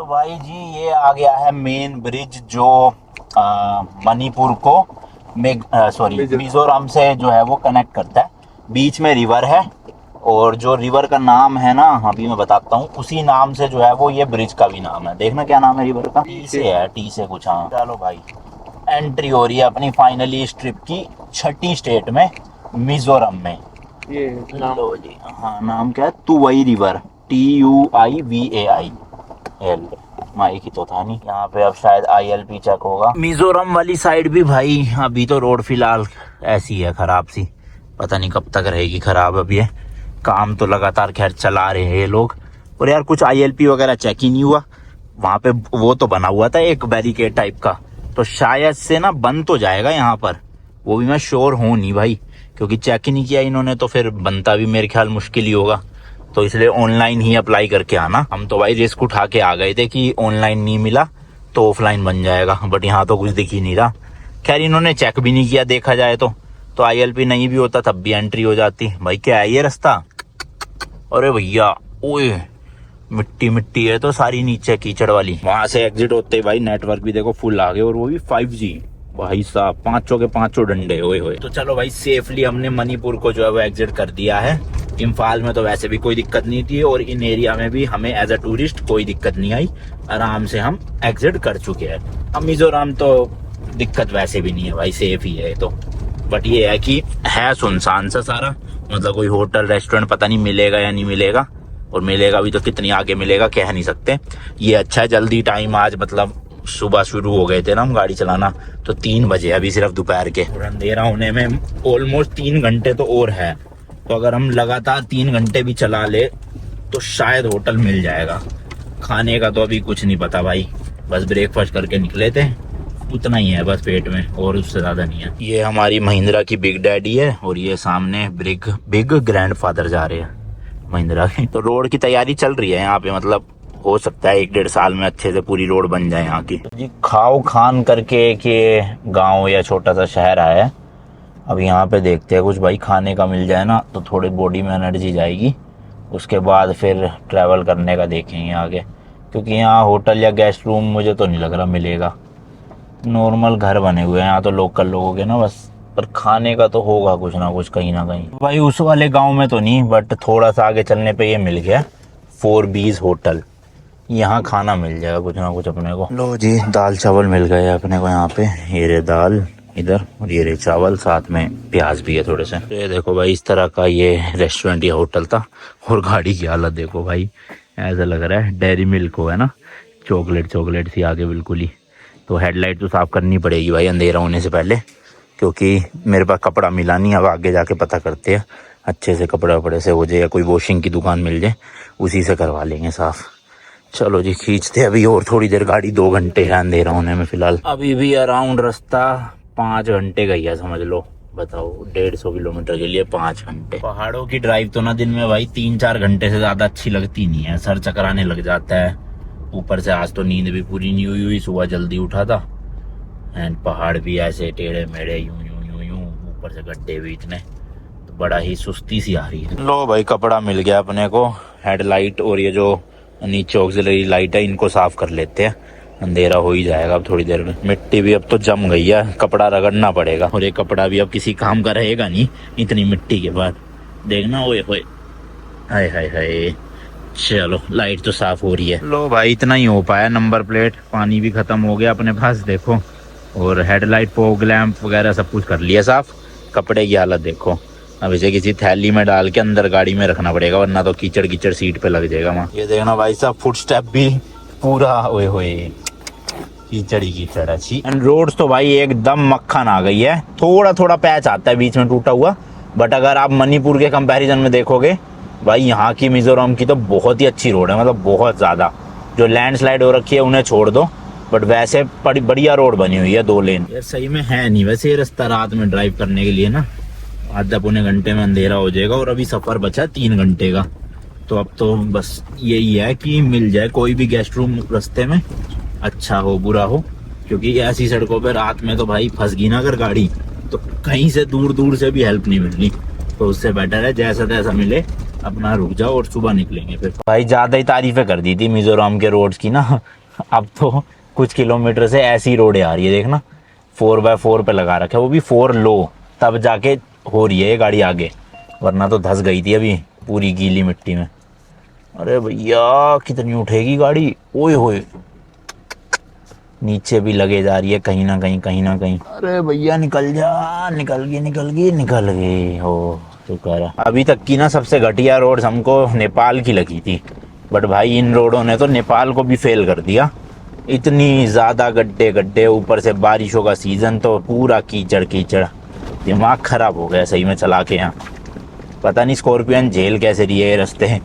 भाई जी ये आ गया है मेन ब्रिज जो मणिपुर को मिजोरम से जो है वो कनेक्ट करता है। बीच में रिवर है और जो रिवर का नाम है ना अभी मैं बताता हूँ, उसी नाम से जो है वो ये ब्रिज का भी नाम है। देखना क्या नाम है रिवर का, टी से है, टी से कुछ। हाँ चलो भाई, एंट्री हो रही है अपनी फाइनली इस ट्रिप की 6ठी स्टेट में, मिजोरम में। ये नाम लो जी, हाँ नाम क्या है, तुवई रिवर, TUIVAI एल। माई की तो था नहीं। यहाँ पे अब शायद ILP चेक होगा। मिजोरम वाली साइड भी भाई अभी तो रोड फिलहाल ऐसी है खराब सी, पता नहीं कब तक रहेगी खराब। अब ये काम तो लगातार खैर चला रहे हैं ये लोग। और यार कुछ ILP वगैरह चेक ही नहीं हुआ वहाँ पे। वो तो बना हुआ था एक बैरिकेड टाइप का, तो शायद से ना बंद तो जाएगा यहाँ पर, वो भी मैं श्योर हूँ नहीं भाई, क्योंकि चेक ही नहीं किया इन्होंने, तो फिर बनता भी मेरे ख्याल मुश्किल ही होगा। तो इसलिए ऑनलाइन ही अप्लाई करके आना। हम तो भाई रिस्क उठा के आ गए थे कि ऑनलाइन नहीं मिला तो ऑफलाइन बन जाएगा, बट यहाँ तो कुछ दिख ही नहीं रहा। खैर इन्होंने चेक भी नहीं किया देखा जाए तो ILP नहीं भी होता तब भी एंट्री हो जाती। भाई क्या है ये रास्ता, अरे भैया ओए मिट्टी मिट्टी है तो सारी, नीचे कीचड़ वाली। वहां से एग्जिट होते ही भाई नेटवर्क भी देखो फुल आ गए, और वो भी 5G भाई साहब, 5 के 5 डंडे ओए होए। तो चलो भाई सेफली हमने मणिपुर को जो है वो एग्जिट कर दिया है। इम्फाल में तो वैसे भी कोई दिक्कत नहीं थी, और इन एरिया में भी हमें एज अ टूरिस्ट कोई दिक्कत नहीं आई, आराम से हम एग्जिट कर चुके हैं। अब मिजोरम तो दिक्कत वैसे भी नहीं है भाई, सेफ ही है तो। बट ये है कि है सुनसान सा सारा, मतलब कोई होटल रेस्टोरेंट पता नहीं मिलेगा या नहीं मिलेगा, और मिलेगा भी तो कितनी आगे मिलेगा कह नहीं सकते। ये अच्छा है जल्दी टाइम आज, मतलब सुबह शुरू हो गए थे ना हम गाड़ी चलाना, तो 3 बजे अभी सिर्फ दोपहर के, और अंधेरा होने में ऑलमोस्ट 3 घंटे तो और है। तो अगर हम लगातार 3 घंटे भी चला ले तो शायद होटल मिल जाएगा। खाने का तो अभी कुछ नहीं पता भाई, बस ब्रेकफास्ट करके निकले थे, उतना ही है बस पेट में, और उससे ज्यादा नहीं है। ये हमारी महिंद्रा की बिग डैडी है, और ये सामने बिग ग्रैंडफादर जा रहे हैं महिंद्रा की। तो रोड की तैयारी चल रही है यहाँ पे, मतलब हो सकता है 1-1.5 साल में अच्छे से पूरी रोड बन जाए यहाँ की। जी खाओ खान करके के गांव या छोटा सा शहर आया है। अब यहाँ पे देखते हैं कुछ भाई खाने का मिल जाए ना तो थोड़ी बॉडी में एनर्जी जाएगी, उसके बाद फिर ट्रैवल करने का देखेंगे आगे। क्योंकि यहाँ होटल या गेस्ट रूम मुझे तो नहीं लग रहा मिलेगा, नॉर्मल घर बने हुए हैं यहाँ तो लोकल लोगों के ना बस। पर खाने का तो होगा कुछ ना कुछ कहीं ना कहीं। भाई उस वाले गांव में तो नहीं, बट थोड़ा सा आगे चलने पे ये मिल गया 4B's होटल, यहाँ खाना मिल जाएगा कुछ ना कुछ अपने को। लो जी दाल चावल मिल गए अपने को यहाँ पे, ये रे दाल इधर और ये रे चावल, साथ में प्याज भी है थोड़े से। ये देखो भाई इस तरह का ये रेस्टोरेंट या होटल था। और गाड़ी की हालत देखो भाई, ऐसा लग रहा है डेयरी मिल्क हो है ना, चॉकलेट सी आगे बिल्कुल ही। तो हेडलाइट तो साफ करनी पड़ेगी भाई अंधेरा होने से पहले, क्योंकि मेरे पास कपड़ा मिला नहीं। अब आगे जाके पता करते हैं अच्छे से कपड़े वपड़े से हो जाए, या कोई वॉशिंग की दुकान मिल जाए उसी से करवा लेंगे साफ। चलो जी खींचते अभी और थोड़ी देर गाड़ी, 2 घंटे है अंधेरा होने में फिलहाल। अभी भी अराउंड रास्ता 5 घंटे का ही है समझ लो, बताओ 150 किलोमीटर के लिए 5 घंटे। पहाड़ों की ड्राइव तो ना दिन में भाई 3-4 घंटे से ज्यादा अच्छी लगती नहीं है, सर चकराने लग जाता है। ऊपर से आज तो नींद भी पूरी नहीं हुई, सुबह जल्दी उठा था, एंड पहाड़ भी ऐसे टेढ़े मेढ़े यूं यूं यूं यूं, ऊपर से गड्ढे भी इतने, तो बड़ा ही सुस्ती सी आ रही है। लो भाई कपड़ा मिल गया अपने को, हेडलाइट और ये जो नीचे ऑक्सिलरी लाइट है इनको साफ कर लेते हैं, अंधेरा हो ही जाएगा अब थोड़ी देर में। मिट्टी भी अब तो जम गई है, कपड़ा रगड़ना पड़ेगा, और ये कपड़ा भी अब किसी काम का रहेगा नहीं इतनी मिट्टी के बाद। देखना ओए होए, हाय हाय हाय। चलो लाइट तो साफ हो रही है। लो भाई इतना ही हो पाया, नंबर प्लेट, पानी भी खत्म हो गया अपने पास देखो, और हेडलाइट फॉग लैंप वगैरह सब कुछ कर लिया साफ। कपड़े की हालत देखो, अब इसे किसी थैली में डाल के अंदर गाड़ी में रखना पड़ेगा, वरना तो कीचड़ कीचड़ सीट पे लग जाएगा वहाँ। ये देखना भाई साहब फुट स्टेप भी पूरा ओए होए कीचड़ ही कीचड़ अच्छी। एंड रोड्स तो भाई एकदम मक्खन आ गई है, थोड़ा थोड़ा पैच आता है बीच में टूटा हुआ, बट अगर आप मणिपुर के कंपैरिजन में देखोगे भाई यहाँ की मिजोरम की तो बहुत ही अच्छी रोड है, मतलब बहुत ज़्यादा। जो लैंडस्लाइड हो रखी है उन्हें छोड़ दो, बट वैसे बड़ी बढ़िया रोड बनी हुई है, 2 लेन। यार सही में है नहीं वैसे ये रास्ता रात में ड्राइव करने के लिए ना, आधा पौने घंटे में अंधेरा हो जाएगा, और अभी सफर बचा 3 घंटे का। तो अब तो बस यही है कि मिल जाए कोई भी गेस्ट रूम रास्ते में, अच्छा हो बुरा हो, क्योंकि ऐसी सड़कों पे रात में तो भाई फंस गई ना अगर गाड़ी, तो कहीं से दूर दूर से भी हेल्प नहीं मिलनी। तो उससे बेटर है जैसा तैसा मिले अपना रुक जाओ और सुबह निकलेंगे फिर। भाई ज़्यादा ही तारीफें कर दी थी मिजोरम के रोड्स की ना। अब तो कुछ किलोमीटर से ऐसी रोडें आ रही है देखना, 4x4 पे लगा रखा है, वो भी 4 लो, तब जाके हो रही है ये गाड़ी आगे, वरना तो धंस गई थी अभी पूरी गीली मिट्टी में। अरे भैया कितनी उठेगी गाड़ी, ओए होए, नीचे भी लगे जा रही है कहीं ना कहीं कहीं ना कहीं। अरे भैया निकल जा, निकल गई निकल गई निकल गई हो, शुक्र है। अभी तक की ना सबसे घटिया रोड हमको नेपाल की लगी थी, बट भाई इन रोडों ने तो नेपाल को भी फेल कर दिया। इतनी ज़्यादा गड्ढे गड्ढे, ऊपर से बारिशों का सीज़न तो पूरा कीचड़ कीचड़, दिमाग ख़राब हो गया सही में चला के यहाँ। पता नहीं स्कॉर्पियन झेल कैसे रही है ये रास्ते,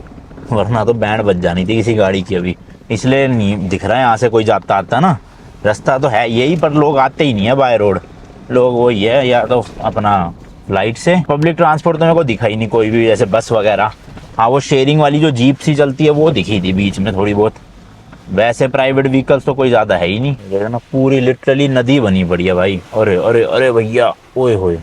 वरना तो बैंड बज जानी थी किसी गाड़ी की अभी। इसलिए नहीं दिख रहा है यहाँ से कोई जाता आता ना, रास्ता तो है यही पर लोग आते ही नहीं है बाय रोड, लोग वही है या तो अपना फ्लाइट से। पब्लिक ट्रांसपोर्ट तो मेरे को दिखा ही नहीं कोई भी, जैसे बस वगैरह। हाँ वो शेयरिंग वाली जो जीप सी चलती है वो दिखी थी बीच में थोड़ी बहुत, वैसे प्राइवेट व्हीकल्स तो कोई ज़्यादा है ही नहीं। जैसे ना पूरी लिटरली नदी बनी पड़ी है भाई। अरे अरे अरे भैया ओए होए,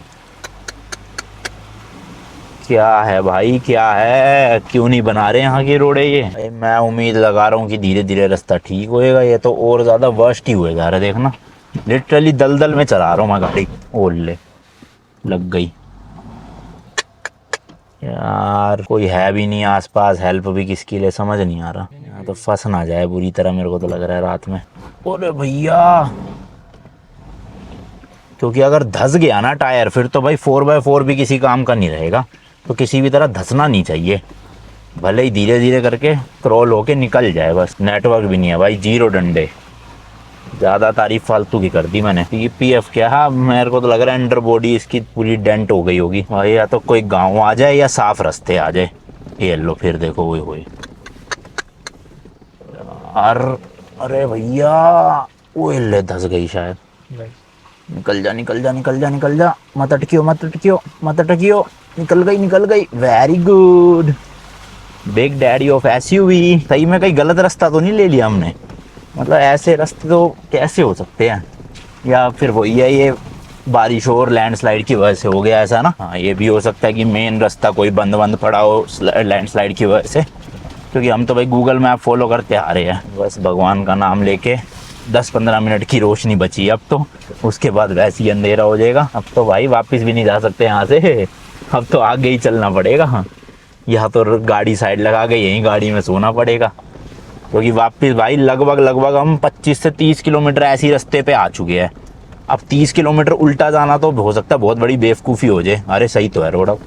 क्या है भाई क्या है, क्यों नहीं बना रहे यहाँ की रोडें ये। मैं उम्मीद लगा रहा हूँ कि धीरे धीरे रास्ता ठीक होएगा, ये तो और ज़्यादा वर्स्ट ही हुए जा रहा है देखना। लिटरली दलदल में चला रहा हूँ मैं गाड़ी, ओले लग गई यार। कोई है भी नहीं आसपास, हेल्प भी किसके लिए समझ नहीं आ रहा। यहाँ तो फंस ना जाए बुरी तरह, मेरे को तो लग रहा है रात में। अरे भैया, क्योंकि अगर धस गया ना टायर फिर तो भाई 4x4 भी किसी काम का नहीं रहेगा, तो किसी भी तरह धसना नहीं चाहिए, भले ही धीरे धीरे करके क्रॉल होके निकल जाए बस। नेटवर्क भी नहीं है भाई, जीरो डंडे, ज़्यादा तारीफ फालतू की कर दी मैंने। पीएफ क्या है, मेरे को तो लग रहा है अंडर बॉडी इसकी पूरी डेंट हो गई होगी भाई। या तो कोई गांव आ जाए या साफ रास्ते आ जाए। ये लो फिर देखो वो हुई यार। अरे भैया वो ले धस गई शायद। निकल जा निकल जा निकल जा निकल जा, मत अटकियो मत अटकियो मत अटकियो, निकल गई निकल गई, very good big daddy of SUV. सही में कहीं गलत रास्ता तो नहीं ले लिया हमने, मतलब ऐसे रास्ते तो कैसे हो सकते हैं, या फिर वही है ये बारिश और लैंडस्लाइड की वजह से हो गया ऐसा ना। हाँ ये भी हो सकता है कि मेन रास्ता कोई बंद बंद पड़ा हो लैंडस्लाइड की वजह से, क्योंकि हम तो भाई गूगल मैप फॉलो करते आ रहे हैं। बस भगवान का नाम लेके 10-15 मिनट की रोशनी बची अब तो, उसके बाद वैसे ही अंधेरा हो जाएगा। अब तो भाई वापस भी नहीं जा सकते यहाँ से, अब तो आगे ही चलना पड़ेगा। यहाँ तो गाड़ी साइड लगा के यहीं गाड़ी में सोना पड़ेगा, क्योंकि वापस भाई लगभग हम 25 से 30 किलोमीटर ऐसी रास्ते पे आ चुके हैं। अब 30 किलोमीटर उल्टा जाना तो हो सकता है बहुत बड़ी बेवकूफ़ी हो जाए। अरे सही तो है रोड, अब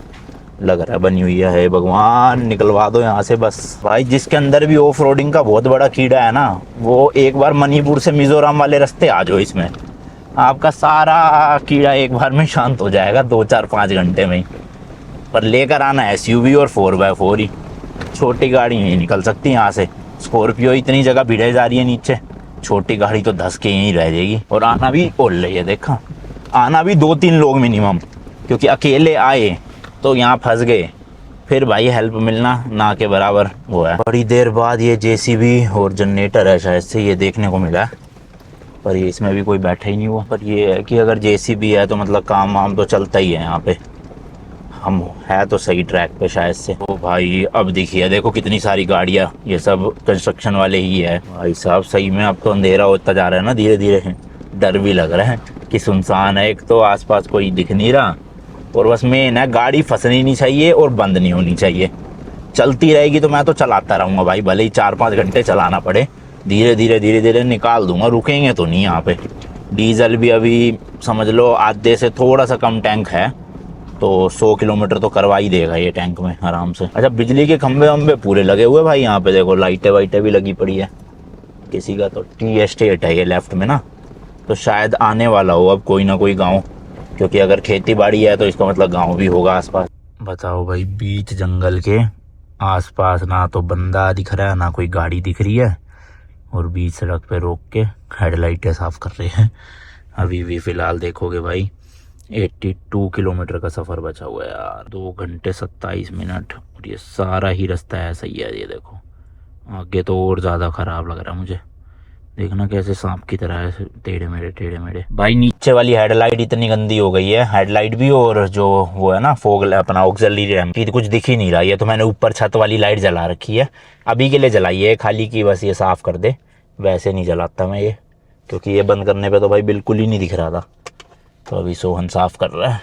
लग रहा है बनी हुई है, भगवान निकलवा दो यहाँ से बस। भाई जिसके अंदर भी ऑफ रोडिंग का बहुत बड़ा कीड़ा है ना, वो एक बार मणिपुर से मिजोरम वाले रास्ते आ जाओ, इसमें आपका सारा कीड़ा एक बार में शांत हो जाएगा 2-4-5 घंटे में ही। पर लेकर आना एसयूवी और 4x4 ही, छोटी गाड़ी नहीं निकल सकती यहाँ से। स्कॉर्पियो इतनी जगह भिड़े जा रही है नीचे, छोटी गाड़ी तो धस के यहीं रह जाएगी। और आना भी ओल रही है देखा, आना भी 2-3 लोग मिनिमम, क्योंकि अकेले आए तो यहाँ फंस गए, फिर भाई हेल्प मिलना ना के बराबर वो है। बड़ी देर बाद ये जेसीबी और जनरेटर है शायद से ये देखने को मिला है, पर ये इसमें भी कोई बैठा ही नहीं हुआ। पर ये है कि अगर जेसीबी है तो मतलब काम वाम तो चलता ही है यहाँ पे, हम है तो सही ट्रैक पे शायद से। ओ भाई अब देखिए देखो कितनी सारी गाड़ियाँ, ये सब कंस्ट्रक्शन वाले ही है भाई साहब। सही में अब तो अंधेरा होता जा रहा है ना धीरे धीरे, डर भी लग रहा है कि सुनसान है, एक तो आसपास कोई दिख नहीं रहा, और बस मेन है गाड़ी फंसनी नहीं चाहिए और बंद नहीं होनी चाहिए। चलती रहेगी तो मैं तो चलाता रहूँगा भाई, भले ही 4-5 घंटे चलाना पड़े, धीरे धीरे निकाल दूंगा, रुकेंगे तो नहीं यहाँ पे। डीजल भी अभी समझ लो आधे से थोड़ा सा कम टैंक है, तो 100 किलोमीटर तो करवा ही देगा ये टैंक में आराम से। अच्छा बिजली के खंभे वंबे पूरे लगे हुए भाई यहाँ पे, देखो लाइटें वाइटें भी लगी पड़ी है। किसी का तो टी एस्टेट है ये लेफ्ट में ना, तो शायद आने वाला हो अब कोई ना कोई गांव, क्योंकि अगर खेती बाड़ी है तो इसका मतलब गांव भी होगा आसपास। बताओ भाई बीच जंगल के आसपास ना तो बंदा दिख रहा है ना कोई गाड़ी दिख रही है, और बीच सड़क पे रोक के हेडलाइटें साफ कर रहे हैं। अभी भी फिलहाल देखोगे भाई 82 किलोमीटर का सफ़र बचा हुआ है यार, 2 घंटे 27 मिनट, और ये सारा ही रास्ता ऐसा ही है। ये देखो आगे तो और ज़्यादा ख़राब लग रहा है मुझे, देखना कैसे सांप की तरह है, टेढ़े मेढ़े भाई। नीचे वाली हेडलाइट इतनी गंदी हो गई है, हेडलाइट भी और जो वो है ना फोग अपना ऑक्सिलरी लैंप की, कुछ दिख ही नहीं रहा है। तो मैंने ऊपर छत वाली लाइट जला रखी है, अभी के लिए जलाई है खाली की, बस ये साफ कर दे। वैसे नहीं जलाता मैं ये, क्योंकि ये बंद करने पे तो भाई बिल्कुल ही नहीं दिख रहा था। तो अभी सोहन साफ कर रहा है,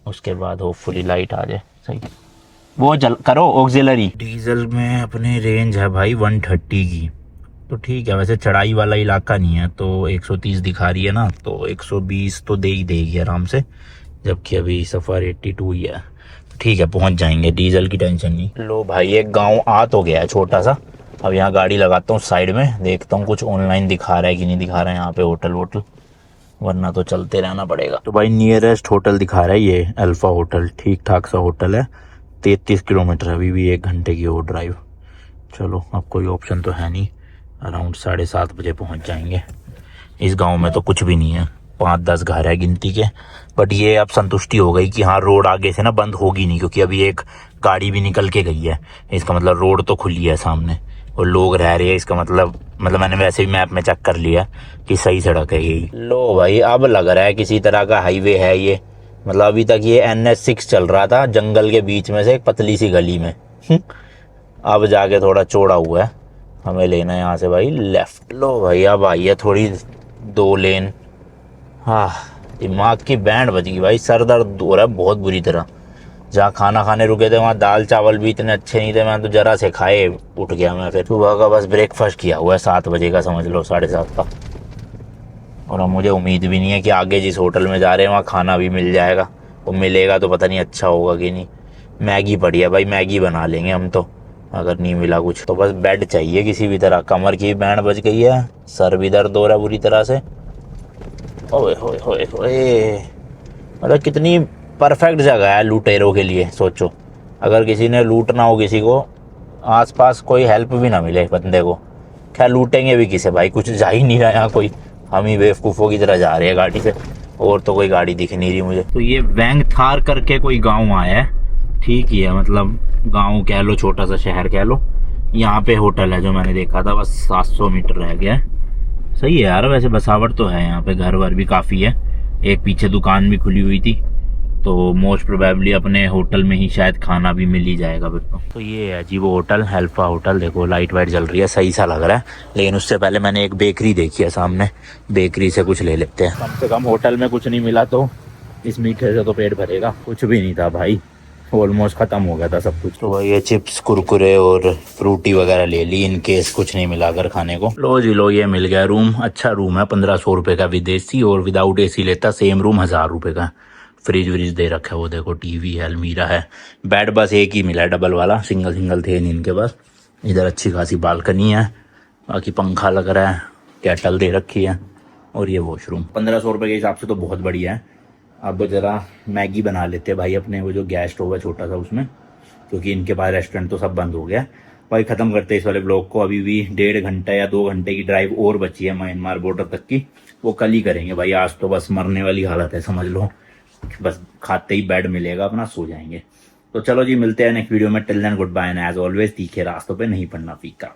उसके बाद होपफुली लाइट आ जाए सही। वो जल करो ऑक्सिलरी। डीजल में अपने रेंज है भाई 130 की, तो ठीक है। वैसे चढ़ाई वाला इलाका नहीं है, तो 130 दिखा रही है ना, तो 120 तो दे ही देगी आराम से, जबकि अभी सफ़र 82 ही है। ठीक है, पहुंच जाएंगे, डीजल की टेंशन नहीं। लो भाई, एक गांव आ तो गया है छोटा सा। अब यहाँ गाड़ी लगाता हूँ साइड में, देखता हूँ कुछ ऑनलाइन दिखा रहा है कि नहीं दिखा रहा है यहाँ पे होटल वोटल, वरना तो चलते रहना पड़ेगा। तो भाई नियरेस्ट होटल दिखा रहा है ये अल्फा होटल, ठीक ठाक सा होटल है। 33 किलोमीटर, अभी भी 1 घंटे की वो ड्राइव। चलो, अब कोई ऑप्शन तो है नहीं। अराउंड 7:30 बजे पहुंच जाएंगे। इस गांव में तो कुछ भी नहीं है, 5-10 घर है गिनती के। बट ये अब संतुष्टि हो गई कि हाँ रोड आगे से ना बंद होगी नहीं, क्योंकि अभी एक गाड़ी भी निकल के गई है। इसका मतलब रोड तो खुली है सामने और लोग रह रहे हैं। इसका मतलब मैंने वैसे भी मैप में चेक कर लिया कि सही सड़क है यही। लो भाई, अब लग रहा है किसी तरह का हाईवे है ये। मतलब अभी तक ये NH6 चल रहा था जंगल के बीच में से एक पतली सी गली में। अब जाके थोड़ा चौड़ा हुआ है। हमें लेना है यहाँ से भाई लेफ्ट। लो भाई, अब आई है थोड़ी 2 लेन। हाँ, दिमाग की बैंड बज गई भाई, सर दर्द हो रहा है बहुत बुरी तरह। जहाँ खाना खाने रुके थे वहाँ दाल चावल भी इतने अच्छे नहीं थे, मैं तो जरा से खाए उठ गया मैं। फिर सुबह का बस ब्रेकफास्ट किया हुआ है 7 बजे का, समझ लो 7:30 का। और अब मुझे उम्मीद भी नहीं है कि आगे जिस होटल में जा रहे हैं वहाँ खाना भी मिल जाएगा। वो मिलेगा तो पता नहीं अच्छा होगा कि नहीं। मैगी पड़ी है भाई, मैगी बना लेंगे हम तो, अगर नहीं मिला कुछ तो। बस बेड चाहिए किसी भी तरह, कमर की बैंड बज गई है, सर भी दर्द हो रहा है बुरी तरह से। ओए होए होए होए, मतलब कितनी परफेक्ट जगह है लुटेरों के लिए। सोचो, अगर किसी ने लूटना हो किसी को, आसपास कोई हेल्प भी ना मिले बंदे को, क्या लूटेंगे भी किसे भाई, कुछ जा ही नहीं रहा यहाँ कोई। हम ही बेवकूफ़ों की तरह जा रहे हैं गाड़ी से, और तो कोई गाड़ी दिख नहीं रही मुझे। तो ये वेंगथार करके कोई गांव आया है, ठीक ही है, मतलब गांव कह लो, छोटा सा शहर कह लो। यहाँ पे होटल है जो मैंने देखा था, बस 700 मीटर रह गया है। सही है यार, वैसे बसावट तो है यहाँ पे, घर वर भी काफ़ी है। एक पीछे दुकान भी खुली हुई थी, तो मोस्ट प्रोबेबली अपने होटल में ही शायद खाना भी मिल ही जाएगा फिर तो ये है जी वो होटल, अल्फा होटल। देखो लाइट वाइट जल रही है, सही सा लग रहा है। लेकिन उससे पहले मैंने एक बेकरी देखी है सामने, बेकरी से कुछ ले लेते हैं। कम से कम होटल में कुछ नहीं मिला तो इस मीठे से तो पेट भरेगा। कुछ भी नहीं था भाई, ऑलमोस्ट खत्म हो गया था सब कुछ। तो भाई ये चिप्स कुरकुरे और फ्रूटी वगैरह ले ली इन केस कुछ नहीं मिला अगर खाने को। लो जी लो, ये मिल गया रूम। अच्छा रूम है, 1500 रुपये का विदेशी, और विदाउट AC लेता सेम रूम 1000 रुपये का। फ्रिज व्रिज दे रखा है, वो देखो टीवी है, अलमीरा है। बेड बस एक ही मिला है डबल वाला, सिंगल थे नहीं इनके पास। इधर अच्छी खासी बालकनी है, बाकी पंखा लग रहा है, केटल दे रखी है, और ये वॉशरूम। 1500 रुपये के हिसाब से तो बहुत बढ़िया है। अब जरा मैगी बना लेते हैं भाई अपने वो जो गैस स्टोव है छोटा सा उसमें, क्योंकि इनके पास रेस्टोरेंट तो सब बंद हो गया। भाई ख़त्म करते हैं इस वाले ब्लॉग को। अभी भी 1.5 घंटा या 2 घंटे की ड्राइव और बची है म्यांमार बॉर्डर तक की, वो कल ही करेंगे भाई। आज तो बस मरने वाली हालत है समझ लो, बस खाते ही बेड मिलेगा अपना, सो जाएंगे। तो चलो जी, मिलते हैं नेक्स्ट वीडियो में। Till then goodbye and as always तीखे रास्तों पे नहीं पड़ना फीका।